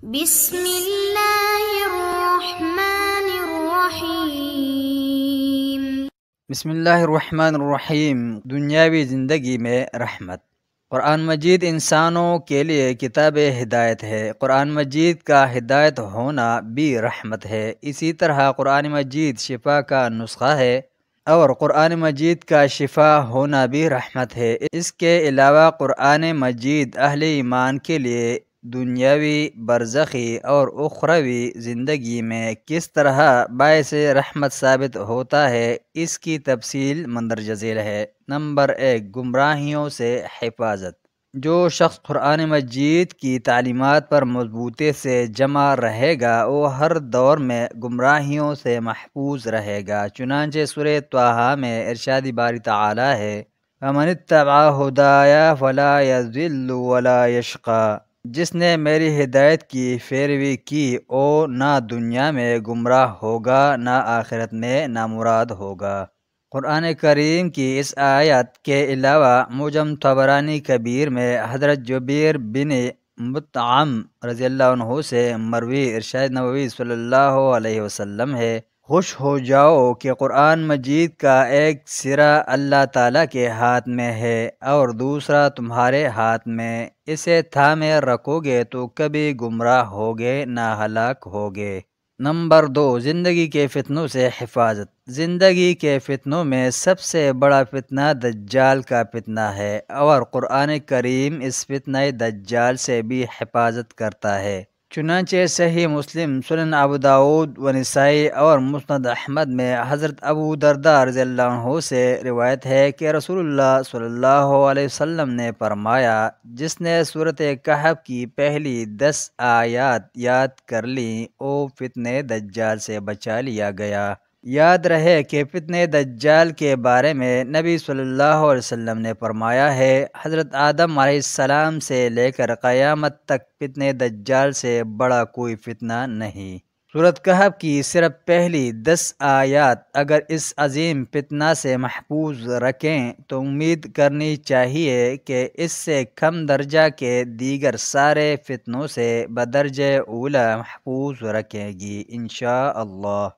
بسم اللہ الرحمن الرحیم۔ بسم اللہ الرحمن الرحیم۔ دنیاوی زندگی میں رحمت۔ قرآن مجید انسانوں کے لیے کتاب ہدایت ہے۔ قرآن مجید کا ہدایت ہونا بھی رحمت ہے۔ اسی طرح قرآن مجید شفا کا نسخہ ہے اور قرآن مجید کا شفا ہونا بھی رحمت ہے۔ اس کے علاوہ قرآن مجید اہل ایمان کے لیے دنیاوی، برزخی اور اخروی زندگی میں کس طرح باعث رحمت ثابت ہوتا ہے، اس کی تفصیل مندرجہ ذیل ہے۔ نمبر 1، گمراہیوں سے حفاظت۔ جو شخص قرآن مجید کی تعلیمات پر مضبوطی سے جمع رہے گا وہ ہر دور میں گمراہیوں سے محفوظ رہے گا۔ چنانچہ سورہ طٰہٰ میں ارشاد باری تعالی ہے، وَمَنِ اتَّبَعَ هُدَايَ فَلَا يَضِلُّ وَلَا يَشْقَىٰ۔ جس نے میری ہدایت کی پیروی کی وہ نہ دنیا میں گمراہ ہوگا نہ آخرت میں نامراد ہوگا۔ قرآن کریم کی اس آیت کے علاوہ معجم طبرانی کبیر میں حضرت جبیر بن مطعم رضی اللہ عنہ سے مروی ارشاد نبوی صلی اللہ علیہ وسلم ہے، خوش ہو جاؤ کہ قرآن مجید کا ایک سرا اللہ تعالیٰ کے ہاتھ میں ہے اور دوسرا تمہارے ہاتھ میں، اسے تھامے رکھو گے تو کبھی گمراہ ہوگے نہ ہلاک ہوگے۔ نمبر 2، زندگی کے فتنوں سے حفاظت۔ زندگی کے فتنوں میں سب سے بڑا فتنہ دجال کا فتنہ ہے اور قرآن کریم اس فتنہ دجال سے بھی حفاظت کرتا ہے۔ چنانچہ صحیح مسلم، سنن ابو داؤد و نسائی اور مسند احمد میں حضرت ابو درداء رضی اللہ عنہ سے روایت ہے کہ رسول اللہ صلی اللہ علیہ وسلم نے فرمایا، جس نے سورۃ کہف کی پہلی 10 آیات یاد کر لیں وہ فتنہ دجال سے بچا لیا گیا۔ یاد رہے کہ فتنہ دجال کے بارے میں نبی صلی اللہ علیہ وسلم نے فرمایا ہے، حضرت آدم علیہ السلام سے لے کر قیامت تک فتنہ دجال سے بڑا کوئی فتنہ نہیں۔ سورۃ کہف کی صرف پہلی 10 آیات اگر اس عظیم فتنہ سے محفوظ رکھیں تو امید کرنی چاہیے کہ اس سے کم درجہ کے دیگر سارے فتنوں سے بدرجہ اولی محفوظ رکھیں گی انشاءاللہ۔